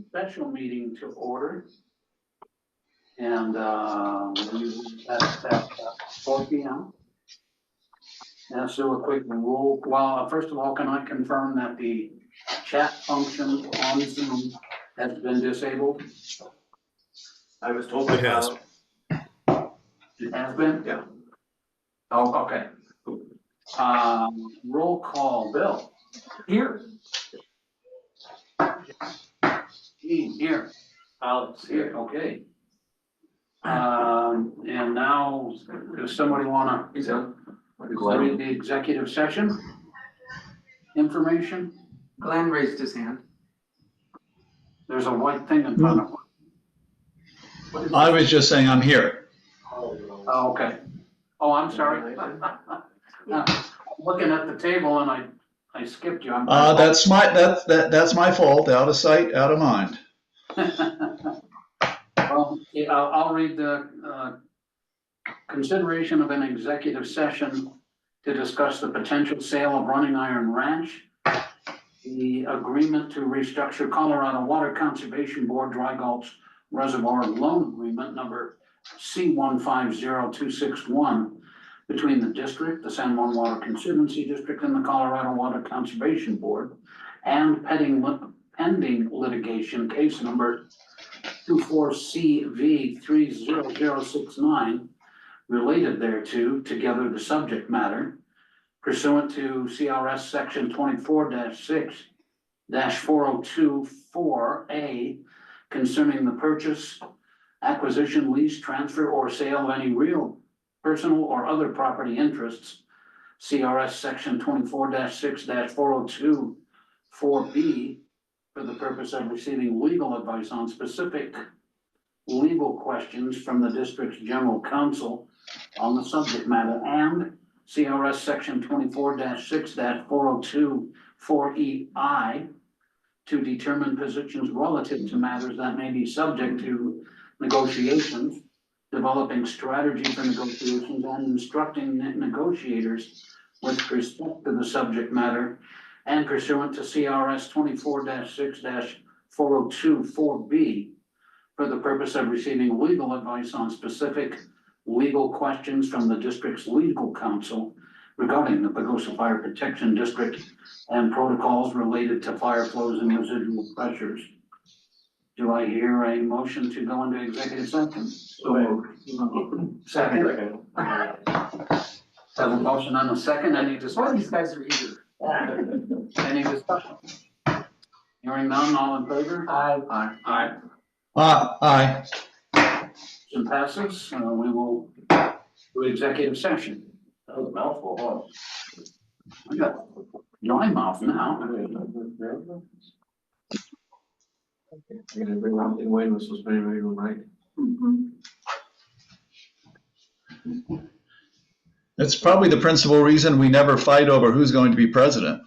Special meeting to order. And at 4 p.m. Let's do a quick roll. Well, first of all, can I confirm that the chat function on Zoom has been disabled? I was told It has. It has been? Yeah. Oh, okay. Roll call. Bill? Here. Gene, here. Alex Here, okay. And now, does somebody wanna He's on. read the executive session information? Glenn raised his hand. There's a white thing in front of him. I was just saying I'm here. Oh, okay. Oh, I'm sorry. Looking at the table and I skipped you. That's my fault. Out of sight, out of mind. Well, yeah, I'll read the consideration of an executive session to discuss the potential sale of Running Iron Ranch, the agreement to restructure Colorado Water Conservation Board Dry Gulch Reservoir Loan Agreement number C150261 between the district, the San Juan Water Conservancy District, and the Colorado Water Conservation Board, and pending litigation case number 24CV30069 related thereto, together the subject matter pursuant to CRS section 24-6-4024A concerning the purchase, acquisition, lease, transfer, or sale of any real, personal, or other property interests. CRS section 24-6-4024B for the purpose of receiving legal advice on specific legal questions from the district's general counsel on the subject matter, and CRS section 24-6-4024EI to determine positions relative to matters that may be subject to negotiations, developing strategy for negotiations, and instructing negotiators with respect to the subject matter, and pursuant to CRS 24-6-4024B for the purpose of receiving legal advice on specific legal questions from the district's legal counsel regarding the Pagosa Fire Protection District and protocols related to fire flows and residual pressures. Do I hear a motion to go into executive session? Second. Have a motion on the second. Any discussion? These guys are eager. Any discussion? Hearing none, all in favor? Aye. Aye. Aye. Motion passes. We will do executive session. That was a mouthful, huh? I got dry mouth now. Everyone in Wayne was supposed to be right. That's probably the principal reason we never fight over who's going to be president.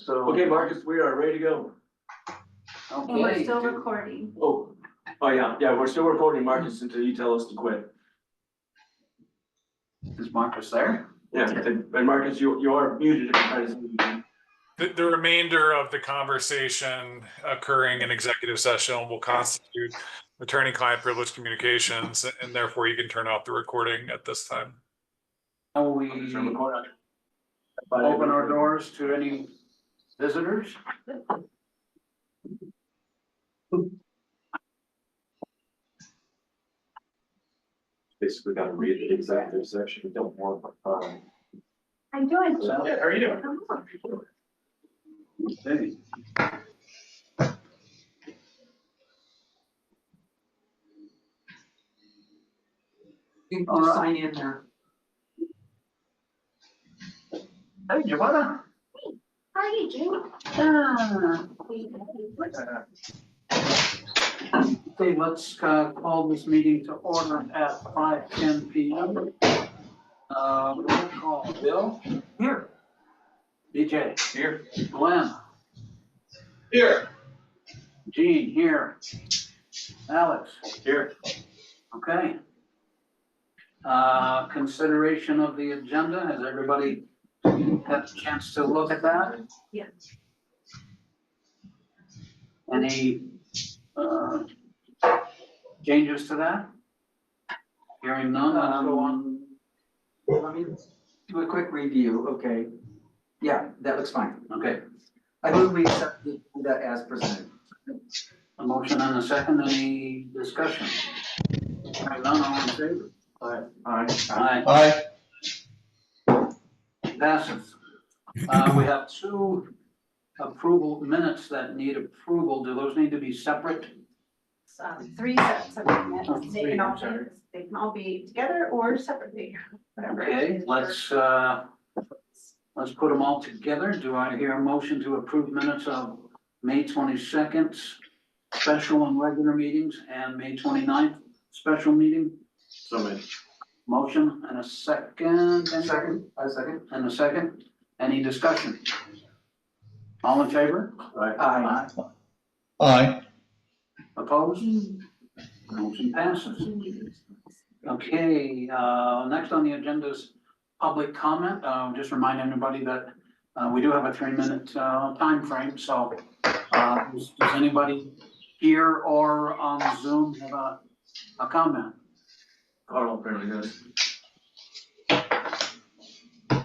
So, Okay, Marcus, we are ready to go. And we're okay. still recording. Oh yeah, we're still recording, Marcus, until you tell us to quit. Is Marcus there? Yeah, and Marcus, you are muted if you're trying to say anything. The remainder of the conversation occurring in executive session will constitute attorney-client privilege communications, and therefore you can turn off the recording at this time. Will we open our doors to any visitors? Basically got to read the executive section, we don't want. I'm doing. Yeah, how are you doing? Hey. You can just sign in there. Hey, Giovanna. How are you, Jane? Okay, let's call this meeting to order at 5:10 p.m. Roll call. Bill? Here. DJ? Here. Glenn? Here. Gene, here. Alex? Here. Okay. Consideration of the agenda, has everybody had a chance to look at that? Yes. Any, changes to that? Hearing none, let's go on. Let me do a quick review, okay? Yeah, that looks fine. Okay, I move we accept the agenda as presented. a motion and a second, any discussion? Hearing none, all in favor? Aye. Aye. Passes. We have two approval minutes that need approval. Do those need to be separate? Three sets of minutes. Oh, They three, can I'm all sorry. be, they can all be together or separately, whatever. Okay, let's put them all together. Do I hear a motion to approve minutes of May 22nd, special and regular meetings, and May 29th, special meeting? So many. Motion and a second. Second, I second. And a second. Any discussion? All in favor? Aye. Aye. Opposed? Motion passes. Okay, next on the agenda is public comment. Just remind everybody that we do have a 3-minute time frame. So does anybody here or on Zoom have a comment? Carl apparently does.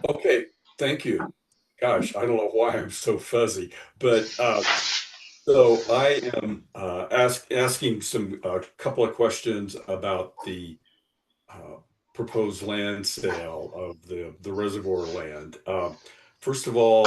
Okay, thank you. Gosh, I don't know why I'm so fuzzy, but so I am asking some couple of questions about the proposed land sale of the reservoir land. First of all,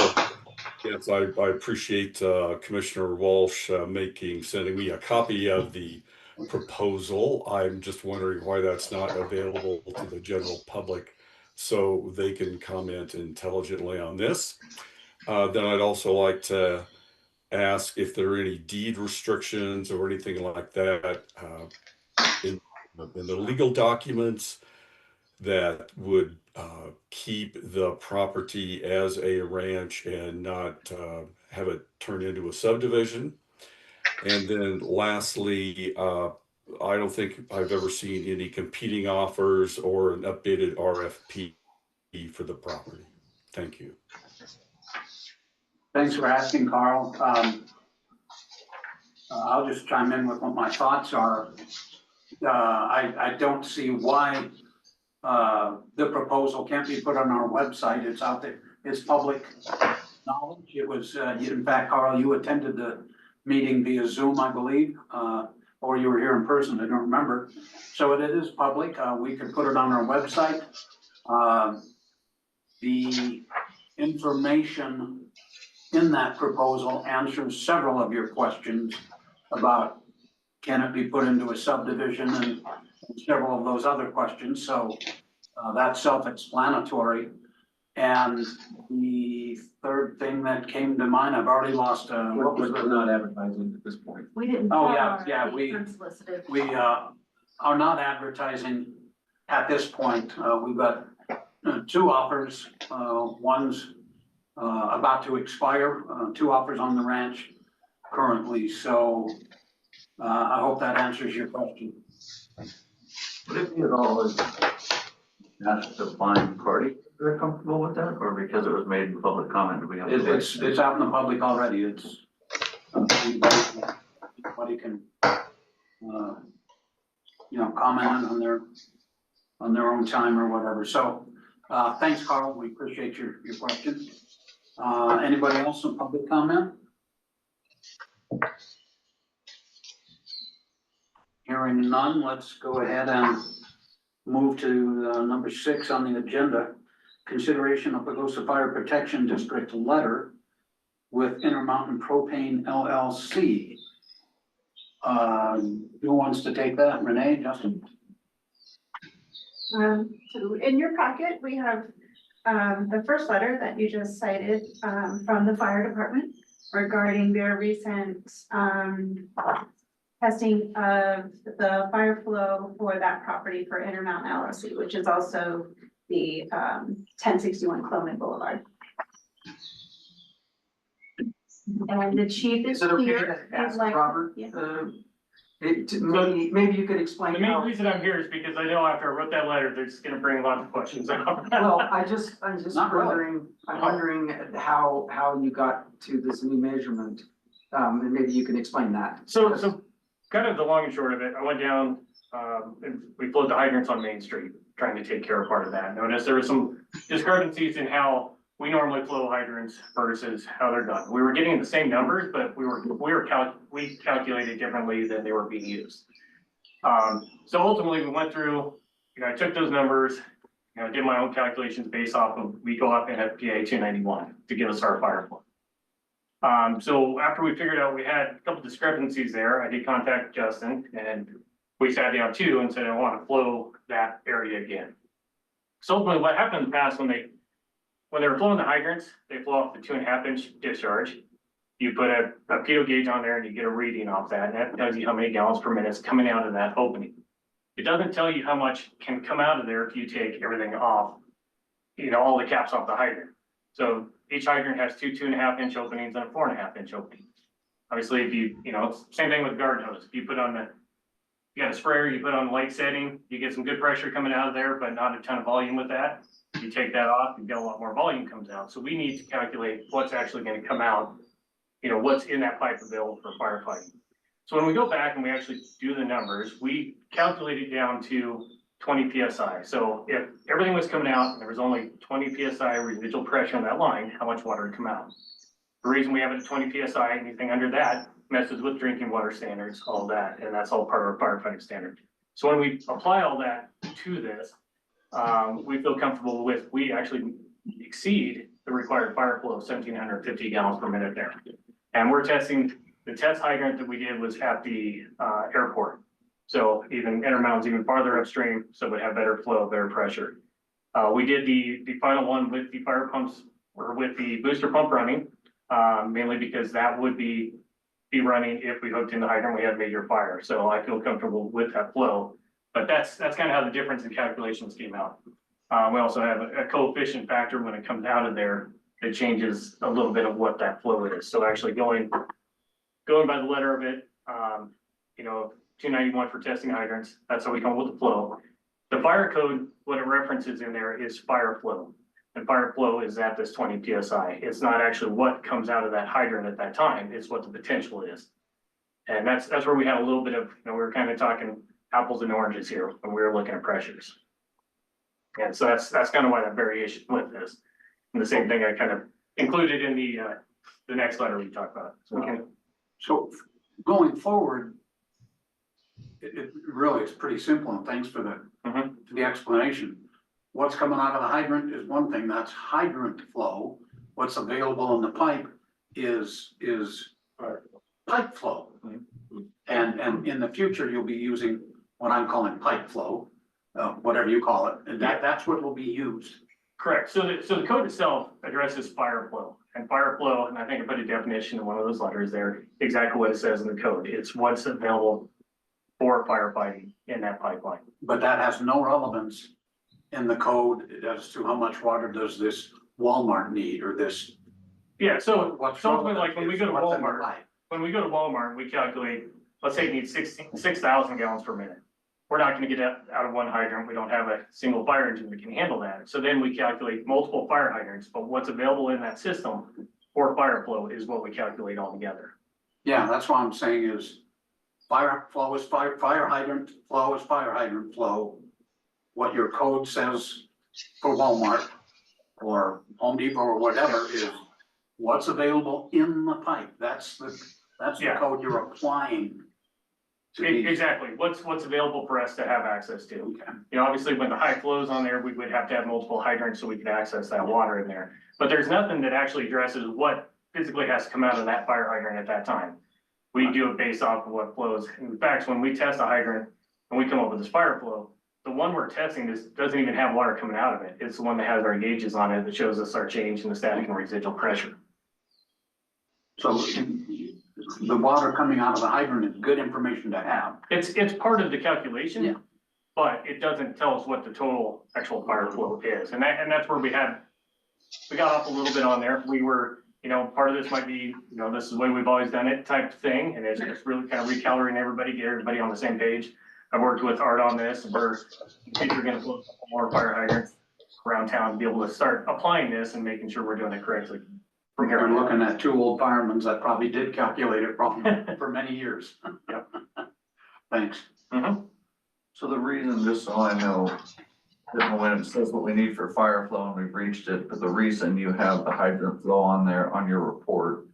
yes, I appreciate Commissioner Walsh sending me a copy of the proposal. I'm just wondering why that's not available to the general public so they can comment intelligently on this. Then I'd also like to ask if there are any deed restrictions or anything like that in the legal documents that would keep the property as a ranch and not have it turn into a subdivision. And then lastly, I don't think I've ever seen any competing offers or an updated RFP for the property. Thank you. Thanks for asking, Carl. I'll just chime in with what my thoughts are. I don't see why the proposal can't be put on our website. It's out there. It's public knowledge. It was, in fact, Carl, you attended the meeting via Zoom, I believe, or you were here in person. I don't remember. So it is public. We could put it on our website. The information in that proposal answers several of your questions about can it be put into a subdivision and several of those other questions. So that's self-explanatory. And the third thing that came to mind, I've already lost, what was We're not advertising at this point. We didn't. Oh, yeah, have yeah, our we- unsolicited. we are not advertising at this point. We've got 2 offers. One's about to expire, 2 offers on the ranch currently. So I hope that answers your question. Would it be at all ask the blind party if they're comfortable with that, or because it was made in public comment, do we have? It's out in the public already. It's anybody can comment on their own time or whatever. So thanks, Carl. We appreciate your question. Anybody else in public comment? Hearing none, let's go ahead and move to number 6 on the agenda. Consideration of Pagosa Fire Protection District letter with Intermountain Propane LLC. Who wants to take that? Renee, Justin? So in your packet, we have the first letter that you just cited from the fire department regarding their recent testing of the fire flow for that property for Intermountain LLC, which is also the 1061 Cloman Boulevard. And the chief is Is it okay here. to He'd ask like- Robert yeah. Maybe you could explain The main how. reason I'm here is because I know after I wrote that letter, they're just gonna bring lots of questions up. Well, I'm just Not really. wondering how you got to this new measurement. And maybe you can explain that. So kind of the long and short of it, I went down, and we flowed the hydrants on Main Street, trying to take care of part of that. Noticed there was some discrepancies in how we normally flow hydrants versus how they're done. We were getting the same numbers, but we calculated differently than they were being used. So ultimately we went through, I took those numbers, did my own calculations based off of, we go up in FPA 291 to give us our fire flow. So after we figured out we had a couple discrepancies there, I did contact Justin and we sat down too and said, I want to flow that area again. So ultimately what happened in the past when they were flowing the hydrants, they flow off the 2.5-inch discharge. You put a pitot gauge on there and you get a reading off that, and that tells you how many gallons per minute is coming out of that opening. It doesn't tell you how much can come out of there if you take everything off, all the caps off the hydrant. So each hydrant has two 2.5-inch openings and a 4.5-inch opening. Obviously, if you, same thing with garden hose. If you got a sprayer, you put on the light setting, you get some good pressure coming out of there, but not a ton of volume with that. You take that off, you get a lot more volume comes out. So we need to calculate what's actually going to come out, what's in that pipe available for firefighting. So when we go back and we actually do the numbers, we calculate it down to 20 PSI. So if everything was coming out and there was only 20 PSI residual pressure on that line, how much water would come out? The reason we have it at 20 PSI, anything under that messes with drinking water standards, all that, and that's all part of our firefighting standard. So when we apply all that to this, we feel comfortable with, we actually exceed the required fire flow of 1,750 gallons per minute there. And we're testing, the test hydrant that we did was at the airport. So even Intermountain's even farther upstream, so it would have better flow, better pressure. We did the final one with the fire pumps or with the booster pump running, mainly because that would be running if we hooked in the hydrant, we had major fire. So I feel comfortable with that flow. But that's kind of how the difference in calculations came out. We also have a coefficient factor when it comes out of there that changes a little bit of what that flow is. So actually going by the letter of it, 291 for testing hydrants, that's how we come up with the flow. The fire code, what it references in there is fire flow. And fire flow is at this 20 PSI. It's not actually what comes out of that hydrant at that time, it's what the potential is. And that's where we had a little bit of, we were kind of talking apples and oranges here when we were looking at pressures. And so that's kind of why that variation with this. And the same thing I kind of included in the next letter we talked about. So going forward, it really is pretty simple, and thanks for the explanation. What's coming out of the hydrant is one thing, that's hydrant flow. What's available in the pipe is pipe flow. And in the future, you'll be using what I'm calling pipe flow, whatever you call it, and that's what will be used. Correct. So the code itself addresses fire flow, and fire flow, and I think I put a definition in one of those letters there, exactly what it says in the code. It's what's available for firefighting in that pipeline. But that has no relevance in the code as to how much water does this Walmart need or this. Yeah, so What's ultimately, like when we go to what's in the Walmart, pipe. we calculate, let's say it needs 6,000 gallons per minute. We're not gonna get out of one hydrant. We don't have a single fire engine that can handle that. So then we calculate multiple fire hydrants, but what's available in that system for fire flow is what we calculate all together. Yeah, that's what I'm saying is fire flow is fire hydrant flow is fire hydrant flow. What your code says for Walmart or Home Depot or whatever is what's available in the pipe. That's the code you're applying. Exactly. What's available for us to have access to. Okay. Obviously when the high flows on there, we would have to have multiple hydrants so we could access that water in there. But there's nothing that actually addresses what physically has to come out of that fire hydrant at that time. We do it based off of what flows. In fact, when we test a hydrant and we come up with this fire flow, the one we're testing doesn't even have water coming out of it. It's the one that has our gauges on it that shows us our change in the static and residual pressure. So the water coming out of the hydrant is good information to have. It's part of the calculation, Yeah. but it doesn't tell us what the total actual fire flow is. And that's where we got off a little bit on there. We were you know, part of this might be, you know, this is the way we've always done it type thing, and it's just really kind of recalibrating everybody, get everybody on the same page. I've worked with Art on this, and we're gonna put more fire hydrants around town to be able to start applying this and making sure we're doing it correctly from here We're on out. looking at two old firemen that probably did calculate it wrong for many years. Yep. Thanks. Mhm. So the reason, just so I know, that when it says what we need for fire flow and we've reached it, but the reason you have the hydrant flow on there on your report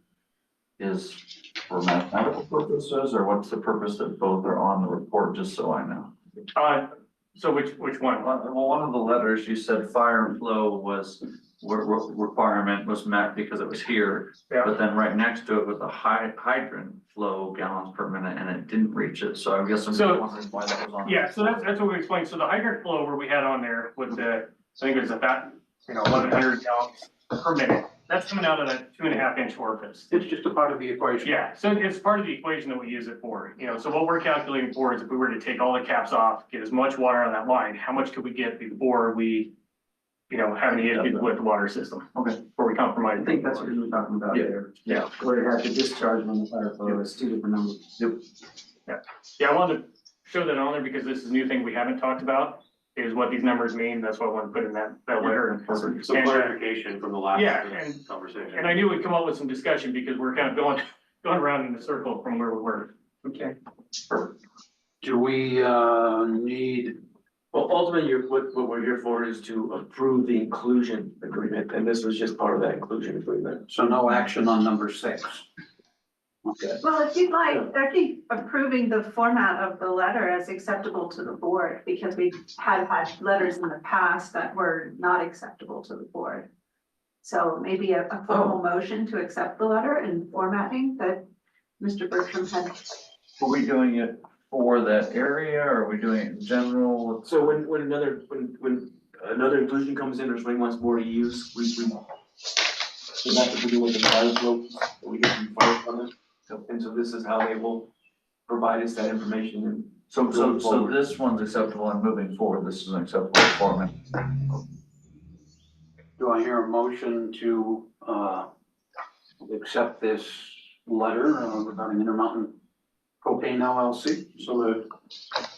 is for mathematical purposes, or what's the purpose that both are on the report, just so I know? So which one? Well, one of the letters, you said fire flow was, requirement was met because it was here. Yeah. But then right next to it was the hydrant flow gallons per minute, and it didn't reach it, so I guess I'm just So- wondering why that was on. Yeah, so that's what we explained. So the hydrant flow where we had on there with the, I think it was about, 1,100 gallons per minute. That's coming out of that 2.5-inch orifice. It's just a part of the equation. Yeah, so it's part of the equation that we use it for, so what we're calculating for is if we were to take all the caps off, get as much water on that line, how much could we get before we, have any issues with the water system? Okay. Before we compromise. I think that's what you're talking about there. Yeah. Where it has the discharge on the fire flow, it's two different numbers. Yeah, I wanted to show that on there because this is a new thing we haven't talked about, is what these numbers mean. That's why I wanted to put in that letter. Some And, clarification from the last Yeah, and- conversation. And I knew we'd come up with some discussion because we're kind of going around in a circle from where we were. Okay. Do we, need, Well, ultimately, what we're here for is to approve the inclusion agreement, and this was just part of that inclusion agreement. so no action on number 6? Okay. Well, if you'd like, I think approving the format of the letter as acceptable to the board, because we've had letters in the past that were not acceptable to the board. So maybe a formal motion to accept the letter and formatting that Mr. Bertram had. Are we doing it for that area, or are we doing it in general? So when another inclusion comes in, or somebody wants more use, we have to do with the fire flow, that we get from fire from it. And so this is how they will provide us that information and. So this one's acceptable and moving forward, this is an acceptable format. Do I hear a motion to, accept this letter regarding Intermountain Propane LLC? So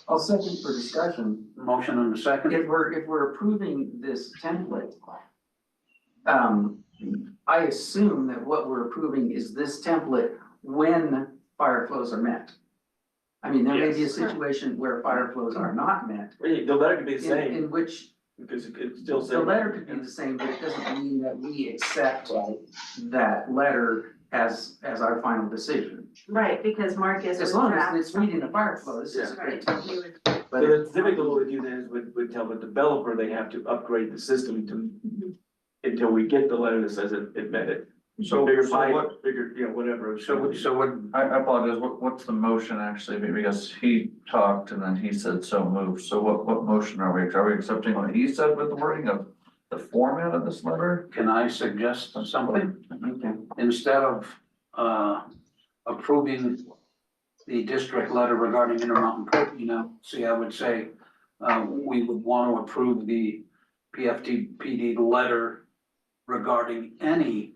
I'll second for discussion. the motion and a second. If we're approving this template, I assume that what we're approving is this template when fire flows are met. I mean, there may be a Yes. situation where fire flows are not met, The letter could be the same, in which because it still says. the letter could be the same, but it doesn't mean that we accept that letter as our final decision. Right, because Marcus. As long as it's meeting the fire flow, this is a great template. Right. But So the typical what we do then is we'd tell the developer they have to upgrade the system until we get the letter that says it met it. So Bigger what, pipe, bigger, whatever. So what, I apologize, what's the motion actually, because he talked and then he said so moved, so what motion are we accepting what he said with the wording of the format of this letter? can I suggest something? Okay. Instead of, approving the district letter regarding Intermountain Propane LLC, I would say, we would want to approve the PFTPD letter regarding any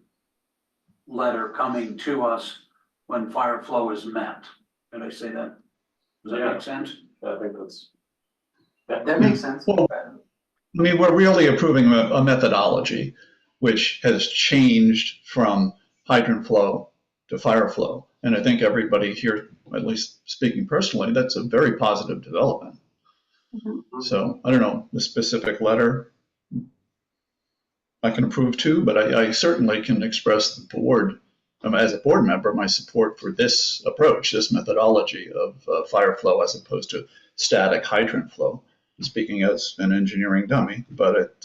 letter coming to us when fire flow is met. Did I say that? Does that Yeah. make sense? I think that's. That makes sense. Well, I mean, we're really approving a methodology which has changed from hydrant flow to fire flow. And I think everybody here, at least speaking personally, that's a very positive development. So I don't know, the specific letter I can approve too, but I certainly can express the board, as a board member, my support for this approach, this methodology of fire flow as opposed to static hydrant flow. Speaking as an engineering dummy, but it.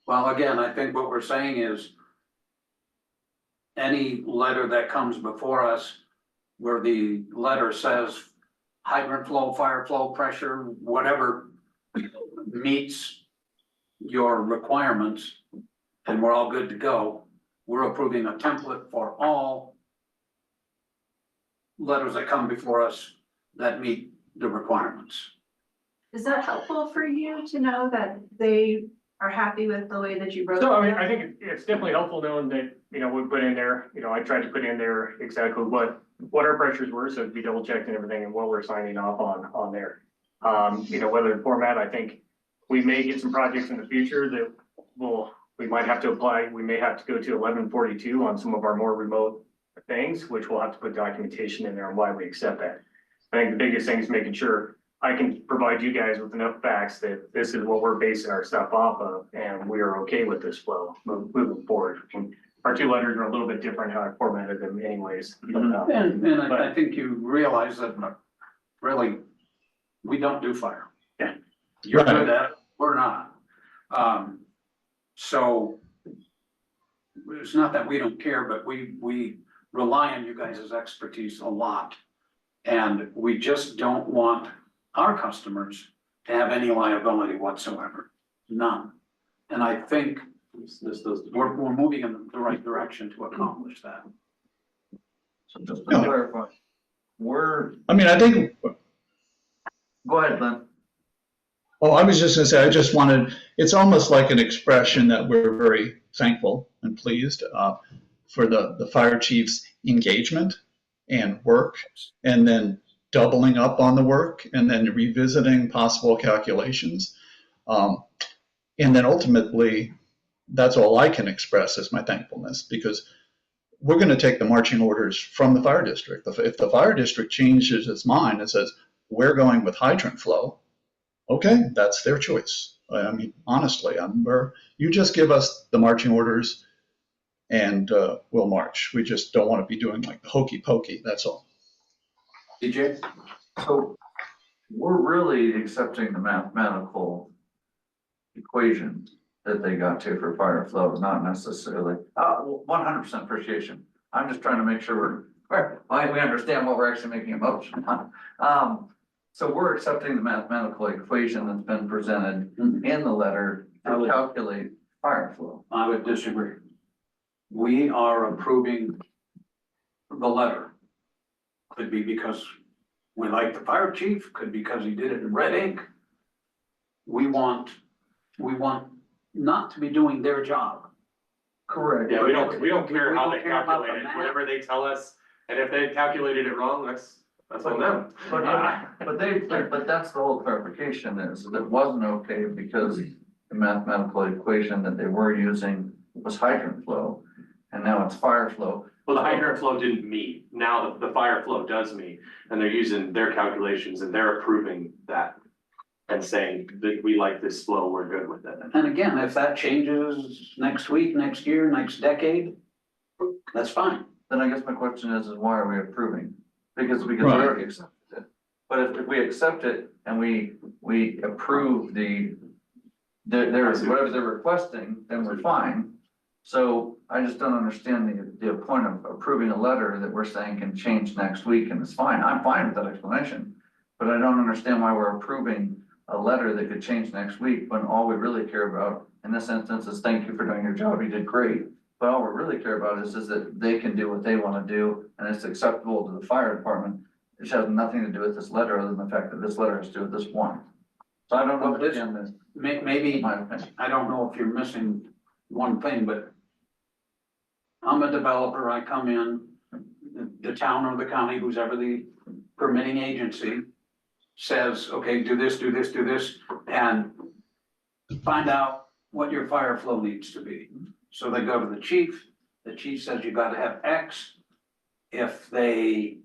Well, again, I think what we're saying is any letter that comes before us where the letter says hydrant flow, fire flow, pressure, whatever meets your requirements, and we're all good to go, we're approving a template for all letters that come before us that meet the requirements. Is that helpful for you to know that they are happy with the way that you wrote So, I mean, that? I think it's definitely helpful knowing that, we put in there, I tried to put in there exactly what our pressures were, so it'd be double checked and everything and what we're signing off on there. Whether the format, I think we may get some projects in the future that we might have to apply, we may have to go to 1142 on some of our more remote things, which we'll have to put documentation in there on why we accept that. I think the biggest thing is making sure I can provide you guys with enough facts that this is what we're basing our stuff off of, and we are okay with this flow moving forward. Our two letters are a little bit different how I formatted them anyways. And I think you realize that really, we don't do fire. Yeah. You're good at it, we're not. So it's not that we don't care, but we rely on you guys' expertise a lot. And we just don't want our customers to have any liability whatsoever, none. And I think we're moving in the right direction to accomplish that. So just to clarify, I mean, I think, go ahead, Lynn. oh, I was just gonna say, it's almost like an expression that we're very thankful and pleased for the fire chief's engagement and work, and then doubling up on the work, and then revisiting possible calculations. And then ultimately, that's all I can express is my thankfulness, because we're going to take the marching orders from the fire district. If the fire district changes its mind and says, we're going with hydrant flow, okay, that's their choice. I mean, honestly, you just give us the marching orders and we'll march. We just don't want to be doing like the hokey pokey, that's all. DJ? So we're really accepting the mathematical equation that they got to for fire flow, not necessarily, 100% appreciation. I'm just trying to make sure we understand what we're actually making a motion on. So we're accepting the mathematical equation that's been presented in the letter to calculate fire flow. I would disagree. We are approving the letter. Could be because we like the fire chief, could be because he did it in red ink. We want not to be doing their job. Correct. Yeah, we don't care how We they don't care about calculate the it, math. whatever they tell us, and if they calculated it wrong, that's on them. But that's the whole clarification is that it wasn't okay because the mathematical equation that they were using was hydrant flow, and now it's fire flow. Well, the hydrant flow didn't meet, now the fire flow does meet, and they're using their calculations and they're approving that and saying that we like this flow, we're good with it. And again, if that changes next week, next year, next decade, that's fine. Then I guess my question is why are we approving? Because we already accepted it. But if we accept it and we approve whatever they're requesting, then we're fine. So I just don't understand the point of approving a letter that we're saying can change next week and it's fine. I'm fine with that explanation. But I don't understand why we're approving a letter that could change next week when all we really care about in this instance is thank you for doing your job, you did great. But all we really care about is that they can do what they want to do and it's acceptable to the fire department. It has nothing to do with this letter other than the fact that this letter has to do with this one. So I don't know if again, that's Maybe, my opinion. I don't know if you're missing one thing, but I'm a developer, I come in, the town or the county, who's ever the permitting agency says, okay, do this, and find out what your fire flow needs to be. So they go to the chief says you gotta have X. And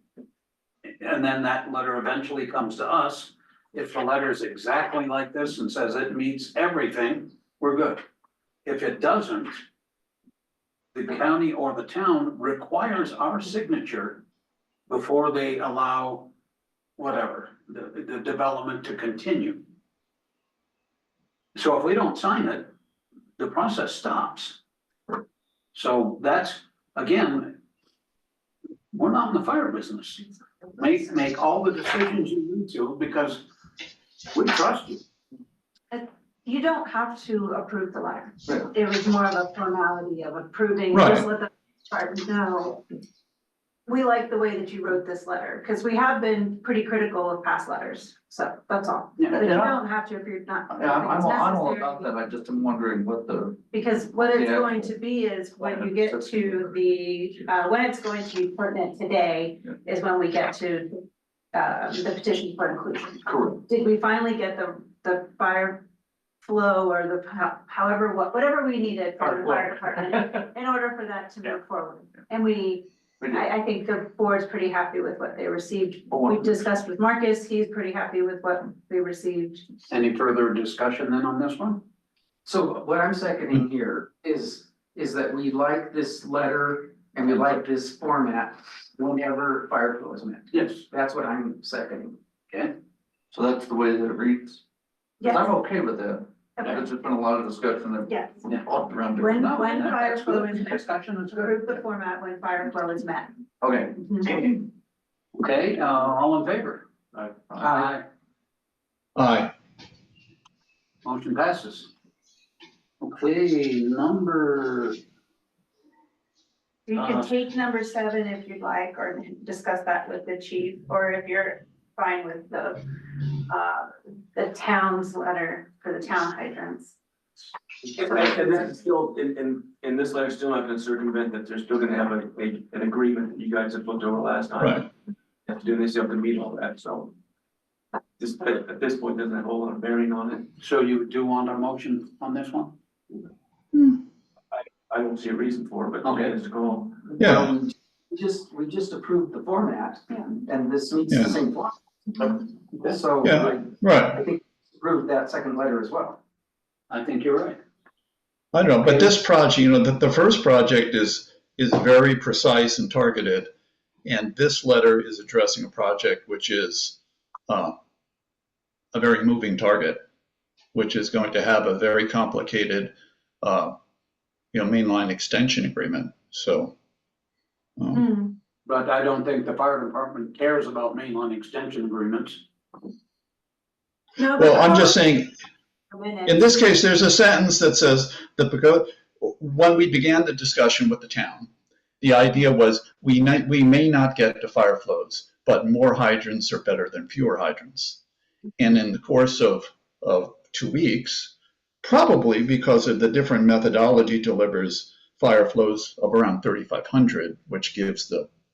then that letter eventually comes to us. If the letter is exactly like this and says it meets everything, we're good. If it doesn't, the county or the town requires our signature before they allow whatever, the development to continue. So if we don't sign it, the process stops. So that's, again, we're not in the fire business. Make all the decisions you need to because we trust you. You don't have to approve the letter. It was more of a formality of approving, Right. just let the department know we like the way that you wrote this letter, because we have been pretty critical of past letters, so that's all. Yeah. But you don't have to if you're not. Yeah, I'm all necessary. about that, I just am wondering what the, Because what it's Yeah. going to be is when you get to the, when it's going to be pertinent today is when we get to the petition for inclusion. correct, Did we finally get the fire flow or the, however, whatever we needed for the fire department in order for that to move forward? And I think the board's pretty happy with what they received. We discussed with Marcus, he's pretty happy with what we received. Any further discussion then on this one? So what I'm seconding here is that we like this letter and we like this format whenever fire flow is met. Yes. That's what I'm seconding. Okay. so that's the way that it reads. 'Cause Yes, I'm okay with that, okay, there's just been a lot of discussion that yes. all around When, different. when fire That's flow good. is met, Discussion is good. approve the format when fire flow is met. Okay, Mhm. Okay, all in favor? Aye. Aye. Motion passes. Okay, number, You can take number 7 if you'd like, or discuss that with the chief, or if you're fine with the town's letter for the town hydrants. And that's still, in this letter, still not gonna circumvent that they're still gonna have an agreement that you guys have looked over last time. Right. You have to do this, you have to meet all that, so. This, at this point, doesn't have a whole lot of bearing on it. so you do want a motion on this one? I don't see a reason for it, but Okay. it's a call. Yeah. Well, we just approved the format and this meets the Yeah. same format. So Yeah. Right. I think we approved that second letter as well. I think you're right. I don't know, but this project, the first project is very precise and targeted. And this letter is addressing a project which is a very moving target, which is going to have a very complicated, mainline extension agreement. So, But I don't think the fire department cares about mainline extension agreements. No, well, but I'm just saying, in in this case, there's a sentence that says that because when we began the discussion with the town, the idea was we may not get to fire flows, but more hydrants are better than fewer hydrants. And in the course of 2 weeks, probably because of the different methodology delivers fire flows of around 3,500, which gives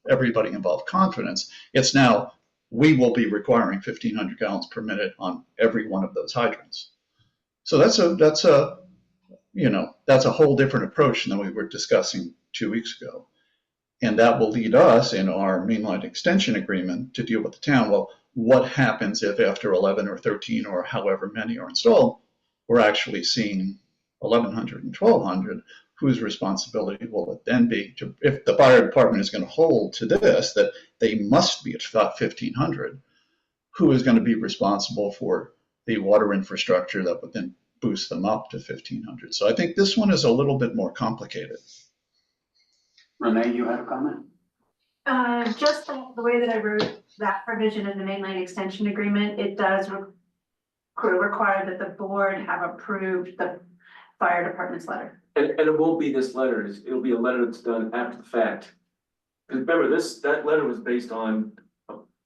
everybody involved confidence. It's now, we will be requiring 1,500 gallons per minute on every one of those hydrants. So that's a whole different approach than we were discussing 2 weeks ago. And that will lead us in our mainline extension agreement to deal with the town. Well, what happens if after 11 or 13 or however many are installed, we're actually seeing 1,100 and 1,200? Whose responsibility will it then be to, if the fire department is going to hold to this, that they must be at 1,500, who is going to be responsible for the water infrastructure that would then boost them up to 1,500? So I think this one is a little bit more complicated. Renee, you had a comment? just the way that I wrote that provision in the mainline extension agreement, it does require that the board have approved the fire department's letter. And it won't be this letter, it'll be a letter that's done after the fact. Because remember, that letter was based on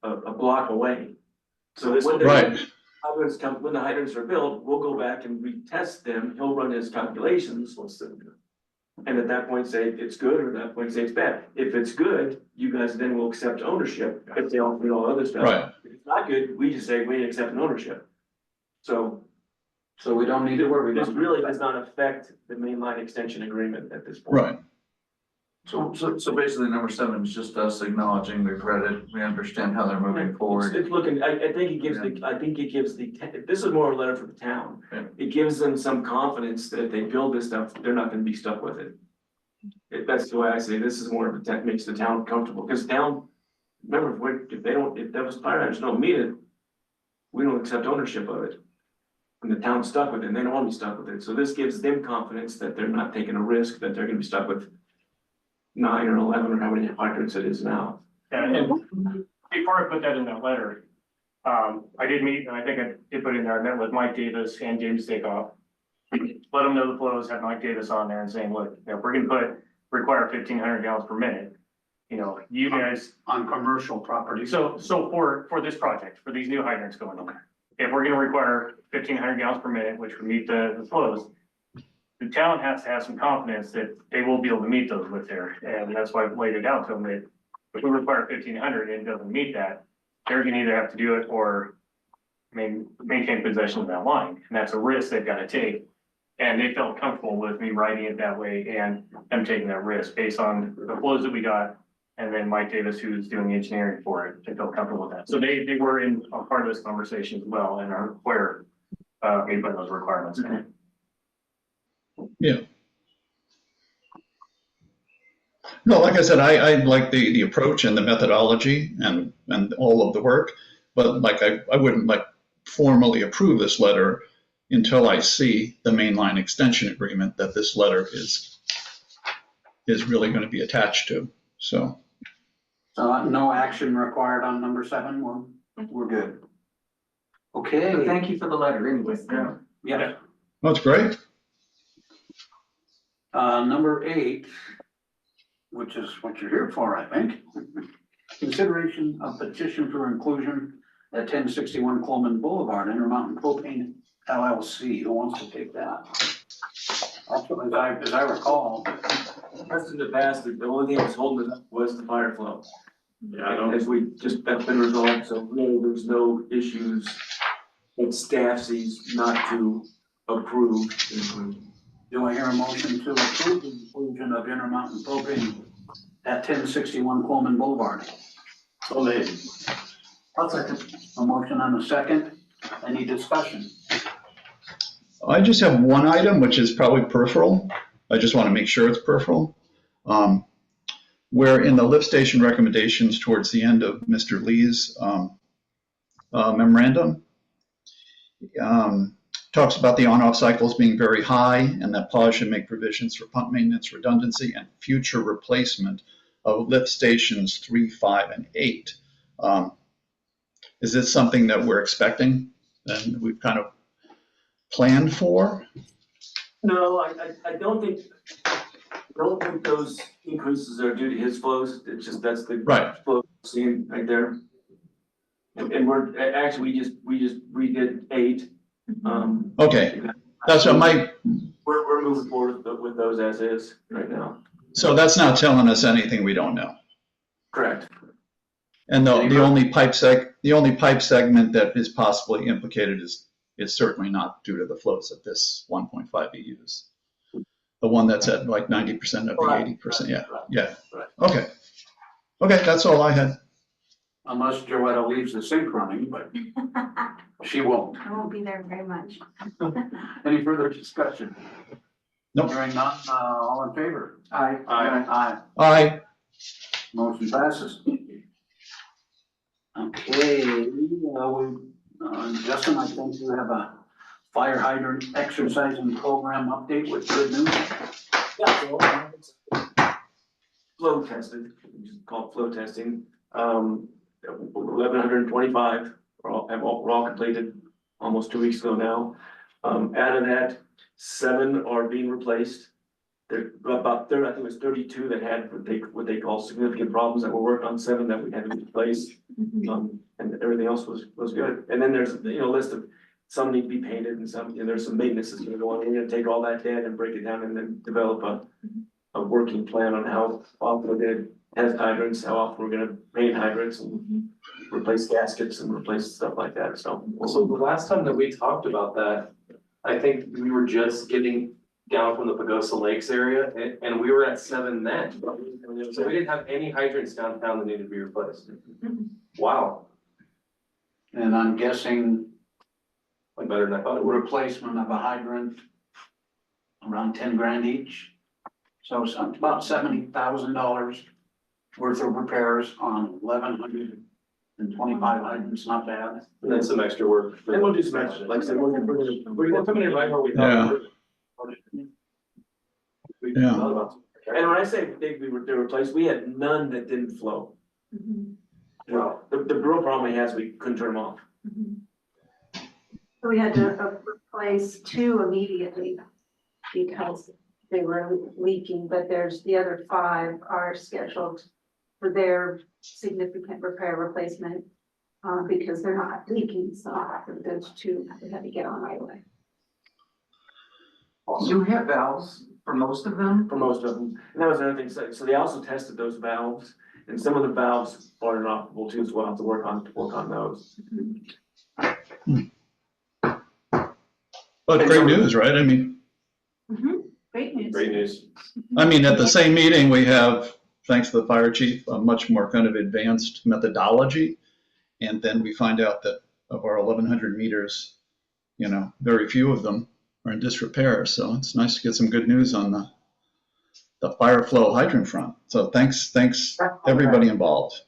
a block away. So when Right. when the hydrants are built, we'll go back and retest them, he'll run his calculations, and at that point say it's good, or at that point say it's bad. If it's good, you guys then will accept ownership, if they all meet all other stuff. Right. If it's not good, we just say we accept an ownership. So we don't need to worry This about it. really does not affect the mainline extension agreement at this point. Right. So basically number 7 is just us acknowledging we've read it, we understand how they're moving forward. It's looking, I think it gives this is more a letter for the town. Yeah. It gives them some confidence that if they build this stuff, they're not gonna be stuck with it. That's the way I say, this is more of a, makes the town comfortable, because town, remember, if those fire hydrants don't meet it, we don't accept ownership of it. And the town's stuck with it, and they don't wanna be stuck with it, so this gives them confidence that they're not taking a risk, that they're gonna be stuck with 9 or 11 or how many hydrants it is now. Yeah, and before I put that in that letter, I did meet, and I think I did put in there, I met with Mike Davis and James Takeoff. Let them know the flows, had Mike Davis on there and saying, look, if we're gonna require 1,500 gallons per minute, you know, you guys, On commercial property. so for this project, for these new hydrants going in there, if we're gonna require 1,500 gallons per minute, which would meet the flows, the town has to have some confidence that they will be able to meet those with there, and that's why I've laid it out to them that if we require 1,500 and it doesn't meet that, they're gonna either have to do it or maintain possession of that line, and that's a risk they've gotta take. And they felt comfortable with me writing it that way and them taking that risk based on the flows that we got. And then Mike Davis, who's doing the engineering for it, they felt comfortable with that. So they were in a part of this conversation as well and are aware, made by those requirements. No, like I said, I like the approach and the methodology and all of the work, but like I wouldn't like formally approve this letter until I see the mainline extension agreement that this letter is really going to be attached to. So No action required on number 7, we're good. Okay. But thank you for the letter anyway. Yeah. that's great. Number 8, which is what you're here for, I think. Consideration of petition for inclusion at 1061 Coleman Boulevard, Intermountain Propane LLC. Who wants to take that? Also, as I recall, Precedent in the past, the only thing that was holding it up was the fire flow. Yeah, As that's been resolved, so really there's no issues that staff sees not to approve. do I hear a motion to approve the inclusion of Intermountain Propane at 1061 Coleman Boulevard? so made. I'll second. A motion and a second. Any discussion? I just have one item, which is probably peripheral. I just want to make sure it's peripheral. Where in the lift station recommendations towards the end of Mr. Lee's memorandum, talks about the on-off cycles being very high and that PAWSD should make provisions for pump maintenance redundancy and future replacement of lift stations 3, 5, and 8. Is this something that we're expecting and we've kind of planned for? No, I don't think those increases are due to his flows, it's just, that's the Right. flow seen right there. And we're, actually, we just redid 8. Okay, that's what We're moving forward with those as is right now. so that's not telling us anything we don't know. Correct. And the only pipe segment that is possibly implicated is certainly not due to the flows of this 1.5 EUs. The one that's at like 90% of the 80%, yeah. Okay, that's all I had. Unless Joetta leaves the sink running, but she won't. I won't be there very much. Any further discussion? Nope. Hearing none, all in favor? Aye. Aye. Aye. Motion passes. Okay, Justin, I think you have a fire hydrant exercising program update with good news. Yeah. Flow tested, we just call it flow testing. 1,125, we're all completed almost 2 weeks ago now. Out of that, 7 are being replaced. There about 30, I think it was 32 that had what they call significant problems that were worked on, 7 that we had to replace. And everything else was good. And then there's, a list of, some need to be painted and some, there's some maintenance that's gonna go on. We're gonna take all that data and break it down and then develop a working plan on how often we're gonna test hydrants, how often we're gonna paint hydrants and replace gaskets and replace stuff like that, so. So the last time that we talked about that, I think we were just getting down from the Pagosa Lakes area and we were at 7 then. So we didn't have any hydrants downtown that needed to be replaced. Wow, And I'm guessing like better than I thought it would. replacement of a hydrant around 10 grand each. So it's about $70,000 worth of repairs on 1,125 hydrants, not bad. And then some extra work. And we'll do some extra, like I said, we're coming in right where we thought we were. Yeah. And when I say they replaced, we had none that didn't flow. Well, the real problem we had is we couldn't turn them off. So we had to replace 2 immediately because they were leaking, but the other 5 are scheduled for their significant repair replacement. Because they're not leaking, so those two we had to get on right away. Do we have valves for most of them? For most of them, and that was another thing, so they also tested those valves, and some of the valves are inoperable too, so we'll have to work on those. But And great so- news, right? I mean, Great news. Great news. at the same meeting, we have, thanks to the fire chief, a much more kind of advanced methodology. And then we find out that of our 1,100 meters, very few of them are in disrepair. So it's nice to get some good news on the fire flow hydrant front. So thanks everybody involved.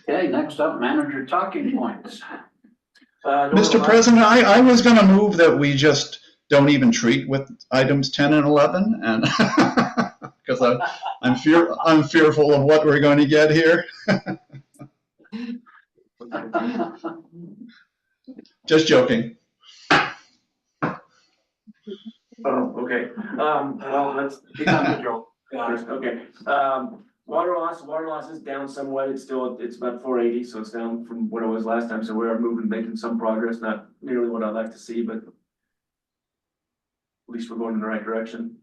Okay, next up, manager talking points. Mr. President, I was going to move that we just don't even treat with items 10 and 11, and because I'm fearful of what we're going to get here. Just joking. Oh, okay, well, let's. He's on the joke. Okay, water loss is down somewhat, it's about 480, so it's down from what it was last time, so we are making some progress, not nearly what I'd like to see, but at least we're going in the right direction.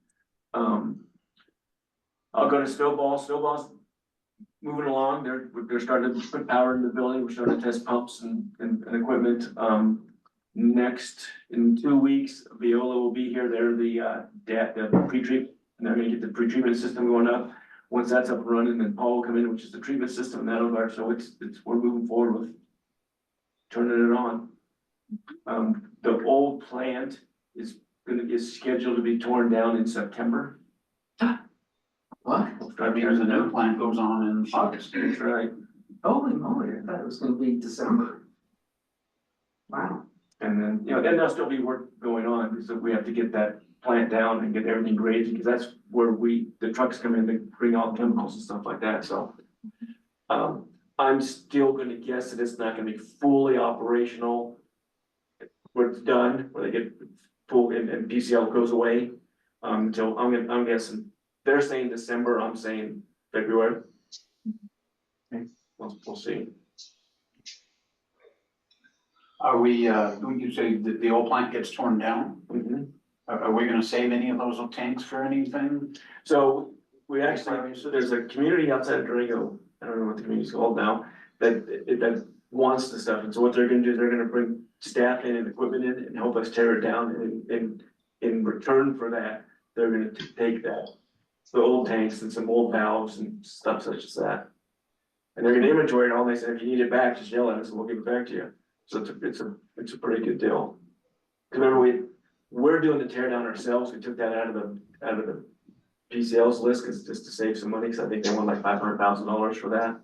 I'll go to Snowball's moving along, they're starting to put power in the building, we're starting to test pumps and equipment. Next, in 2 weeks, Veola will be here, they're the pre-treat, and they're gonna get the pre-treatment system going up. Once that's up and running, then Paul will come in, which is the treatment system, and that'll go, so we're moving forward with turning it on. The old plant is scheduled to be torn down in September. What? That means the new plant goes on in August. That's right. Holy moly, I thought it was gonna be December. Wow. And then, then there'll still be work going on, so we have to get that plant down and get everything graded, because that's where the trucks come in to bring all the chemicals and stuff like that, so. I'm still gonna guess that it's not gonna be fully operational when it's done, when they get full and PCL goes away. So I'm guessing, they're saying December, I'm saying February. We'll see. Are we, when you say the old plant gets torn down, are we gonna save any of those tanks for anything? So we actually, so there's a community outside of Durango, I don't know what the community's called now, that wants the stuff, and so what they're gonna do, they're gonna bring staff in and equipment in and help us tear it down, and in return for that, they're gonna take the old tanks and some old valves and stuff such as that. And they're gonna inventory it all, and they said, if you need it back, just yell at us and we'll give it back to you. So it's a pretty good deal. 'Cause remember, we're doing the tear down ourselves, we took that out of the PCL's list, cause just to save some money, cause I think they want like $500,000 for that.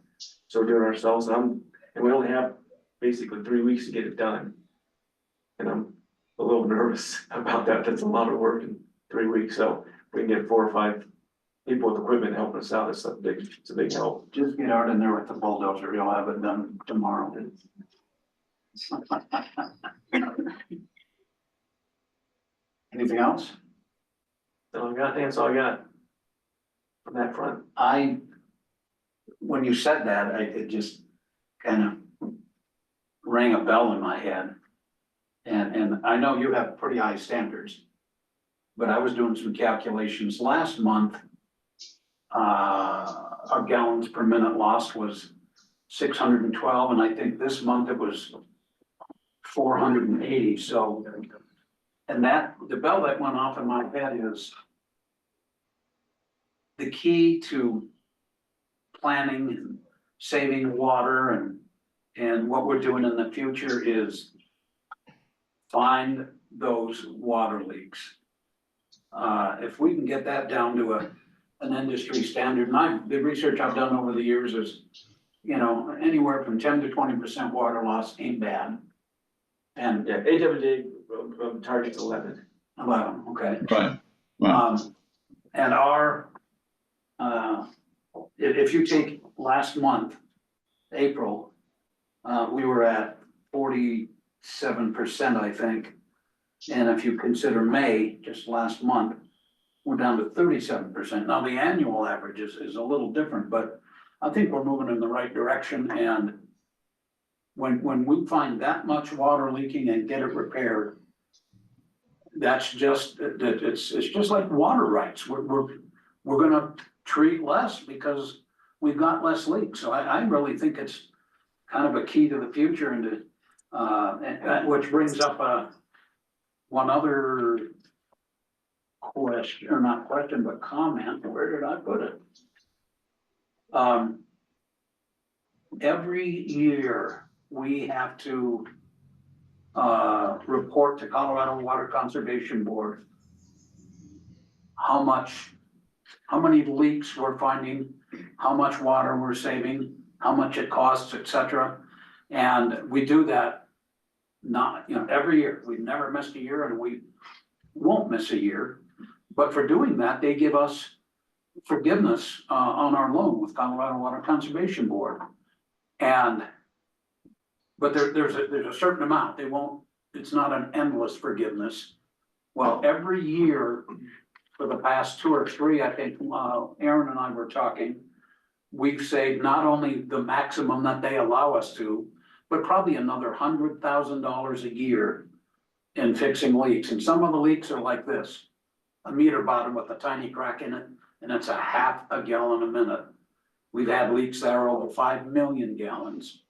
So we're doing it ourselves, and we only have basically 3 weeks to get it done. And I'm a little nervous about that, that's a lot of work in 3 weeks, so if we can get 4 or 5 people with equipment helping us out, it's a big help. Just get out in there with the bulldozer, you'll have it done tomorrow. Anything else? That's all I got. On that front. When you said that, it just kind of rang a bell in my head. And I know you have pretty high standards, but I was doing some calculations last month. Our gallons per minute lost was 612, and I think this month it was 480, so. And the bell that went off in my head is the key to planning and saving water and what we're doing in the future is find those water leaks. If we can get that down to an industry standard, and the research I've done over the years is, anywhere from 10 to 20% water loss ain't bad. And Yeah, AWD targets 11. 11, okay. Right. Wow. And if you take last month, April, we were at 47%, I think. And if you consider May, just last month, we're down to 37%. Now, the annual average is a little different, but I think we're moving in the right direction. And when we find that much water leaking and get it repaired, that's just, it's just like water rights. We're gonna treat less because we've got less leaks. So I really think it's kind of a key to the future and which brings up one other question, or not question, but comment. Where did I put it? Every year we have to report to Colorado Water Conservation Board how many leaks we're finding, how much water we're saving, how much it costs, etc. And we do that every year. We've never missed a year and we won't miss a year. But for doing that, they give us forgiveness on our loan with Colorado Water Conservation Board. But there's a certain amount. It's not an endless forgiveness. Well, every year for the past 2 or 3, I think, Aaron and I were talking, we've saved not only the maximum that they allow us to, but probably another $100,000 a year in fixing leaks. And some of the leaks are like this, a meter bottom with a tiny crack in it, and it's a half a gallon a minute. We've had leaks that are over 5 million gallons.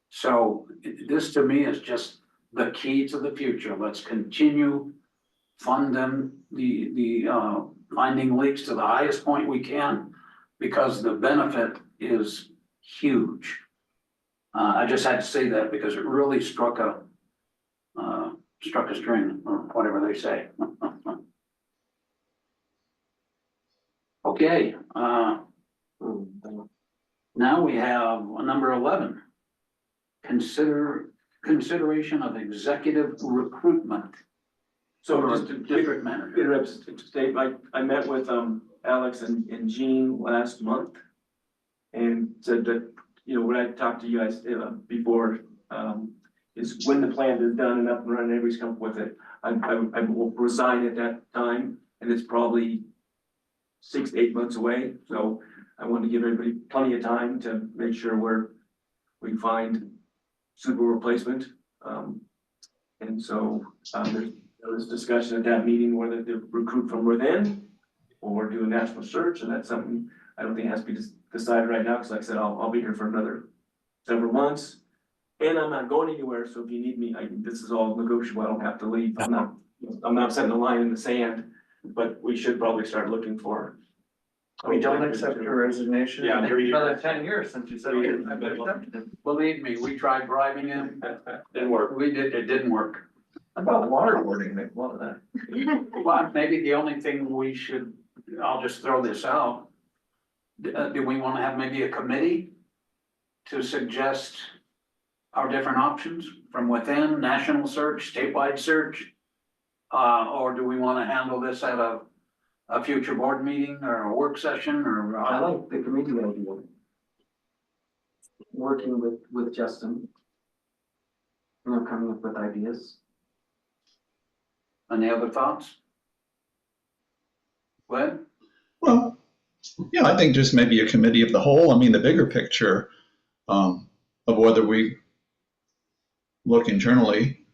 So this to me is just the key to the future. Let's continue funding finding leaks to the highest point we can, because the benefit is huge. I just had to say that because it really struck a string, or whatever they say. Okay, now we have number 11. Consideration of executive recruitment. So For just to district manager. interrupt, state, I met with Alex and Jean last month. And said that, what I talked to you guys before, is when the plan is done and up and running, everybody's comfortable with it. I will resign at that time, and it's probably 6 to 8 months away. So I want to give everybody plenty of time to make sure we find suitable replacement. And so there was discussion at that meeting whether to recruit from within or do a national search, and that's something I don't think has to be decided right now, because like I said, I'll be here for another several months. And I'm not going anywhere, so if you need me, this is all negotiable, I don't have to leave. I'm not setting a line in the sand, but we should probably start looking for. We don't accept your resignation. Yeah, Another 10 years since you said you didn't have it. Believe me, we tried bribing him. Didn't work. It didn't work. About waterboarding, they love that. Well, maybe the only thing I'll just throw this out. Do we want to have maybe a committee to suggest our different options from within, national search, statewide search? Or do we want to handle this at a future board meeting or a work session, or? I like the committee idea. Working with Justin. Coming up with ideas. Any other thoughts? Glenn? Well, yeah, I think just maybe a committee of the whole. I mean, the bigger picture of whether we look internally,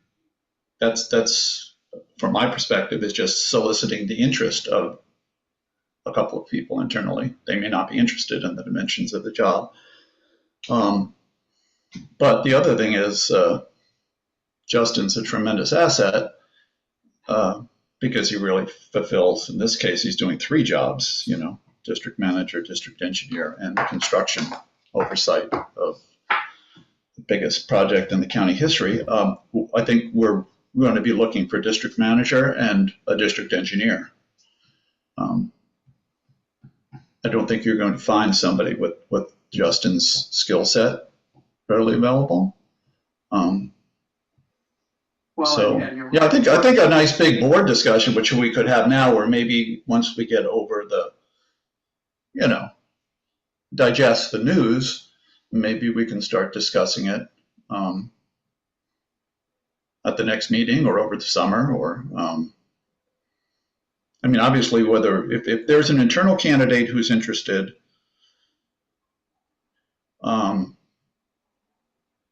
that's from my perspective, is just soliciting the interest of a couple of people internally. They may not be interested in the dimensions of the job. But the other thing is Justin's a tremendous asset because he really fulfills, in this case, he's doing 3 jobs, district manager, district engineer, and construction oversight of the biggest project in the county history. I think we're going to be looking for district manager and a district engineer. I don't think you're going to find somebody with Justin's skill set readily available. So, yeah, I think a nice big board discussion, which we could have now, or maybe once we get over the, digest the news, maybe we can start discussing it at the next meeting or over the summer, or I mean, obviously, if there's an internal candidate who's interested,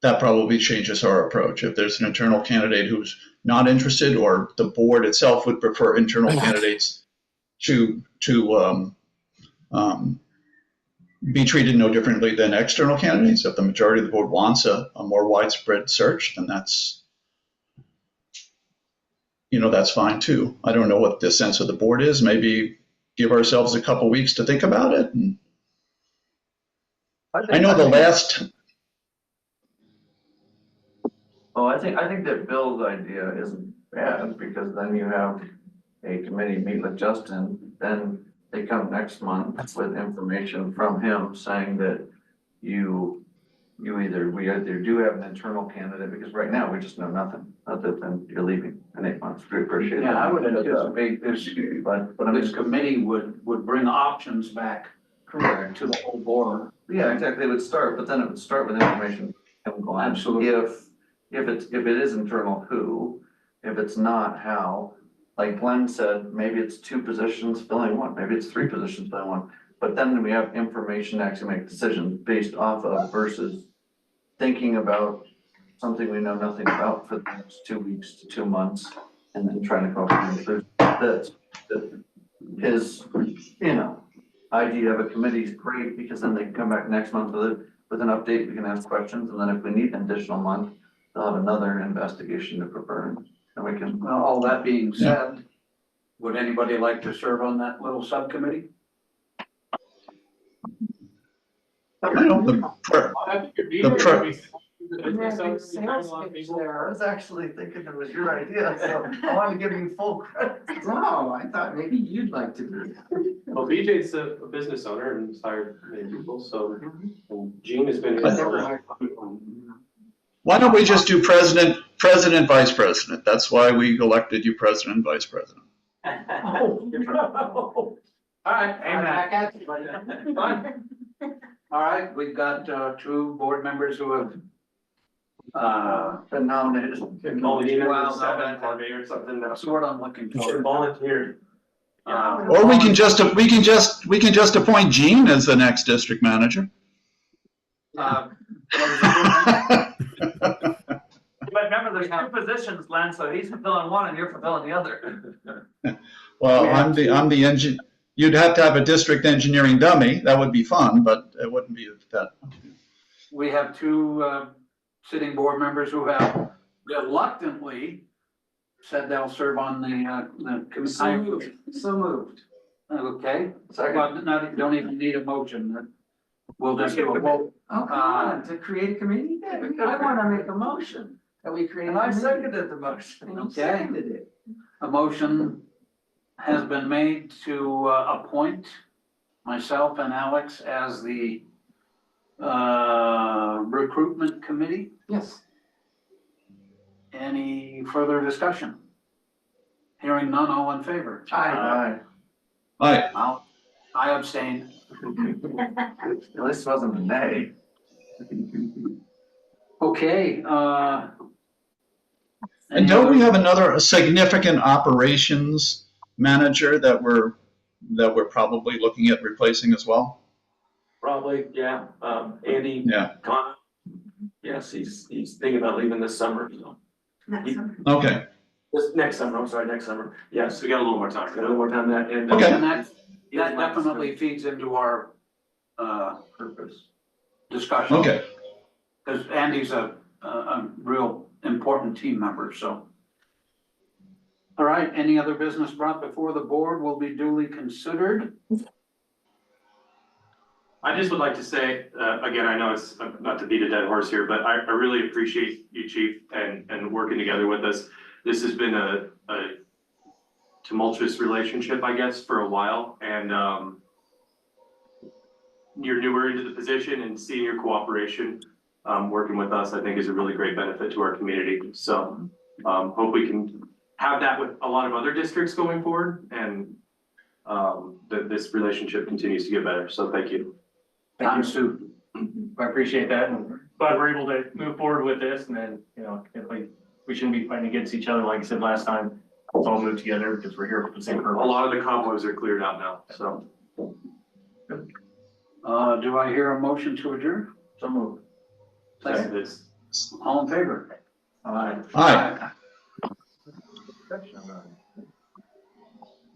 that probably changes our approach. If there's an internal candidate who's not interested, or the board itself would prefer internal candidates to be treated no differently than external candidates. If the majority of the board wants a more widespread search, then that's fine too. I don't know what the sense of the board is. Maybe give ourselves a couple weeks to think about it. And I know the last. Well, I think that Bill's idea isn't bad, because then you have a committee meet with Justin, then they come next month with information from him saying that we either do have an internal candidate, because right now we just know nothing, other than you're leaving in 8 months. We appreciate that. Yeah, I would anticipate this, But this committee would bring options back to the whole board. yeah, exactly, it would start, but then it would start with information. Absolutely. If it is internal, who, if it's not, how. Like Glenn said, maybe it's 2 positions filling one, maybe it's 3 positions filling one. But then we have information to actually make decisions based off of, versus thinking about something we know nothing about for the next 2 weeks to 2 months, and then trying to come up with a conclusion. That his, idea of a committee is great, because then they can come back next month with an update, we can ask questions, and then if we need an additional month, they'll have another investigation to prepare, and we can. Well, all that being said, would anybody like to serve on that little subcommittee? I know I was actually thinking it was your idea, so I want to give you full credit. No, I thought maybe you'd like to do that. Well, BJ's a business owner and has hired many people, so and Gene has been. Why don't we just do president, vice president? That's why we elected you president and vice president. All right, I'm back at you, buddy. Fine. All right, we've got 2 board members who have Been nominated. Well, or something. that's what I'm looking You should for. volunteer. Or we can just appoint Gene as the next district manager. But remember, there's 2 positions, Len, so he's fulfilling one and you're fulfilling the other. Well, I'm the engine. You'd have to have a district engineering dummy. That would be fun, but it wouldn't be that. We have 2 sitting board members who have reluctantly said they'll serve on the committee. So moved. Okay, Second. well, don't even need a motion. We'll just do a vote. Oh, come on, to create a committee? I wanna make a motion that we create. And I seconded the motion. And you Okay. seconded it. A motion has been made to appoint myself and Alex as the recruitment committee. Yes. Any further discussion? Hearing none, all in favor? Aye. I abstain. At least it wasn't a nay. Okay, And don't we have another significant operations manager that we're probably looking at replacing as well? Probably, yeah. Andy. Yeah. Connor. Yes, he's thinking about leaving this summer, so. Okay. Next summer. Yes, we got a little more time. Got a little more time than that. And, Okay. and that definitely feeds into our Purpose. discussion. Okay. Because Andy's a real important team member, so. All right, any other business brought before the board will be duly considered. I just would like to say, again, I know it's not to beat a dead horse here, but I really appreciate you, Chief, and working together with us. This has been a tumultuous relationship, I guess, for a while, and you're newer into the position, and seeing your cooperation, working with us, I think is a really great benefit to our community. So hope we can have that with a lot of other districts going forward, and that this relationship continues to get better. So thank you. Thank you. I appreciate that, and glad we're able to move forward with this, and then, if we shouldn't be fighting against each other, like I said last time. it's all moved together because we're here for the same A purpose. lot of the cobwebs are cleared out now, so. Do I hear a motion to adjourn? So moved. Second. All in favor? Aye. Aye. Section on that.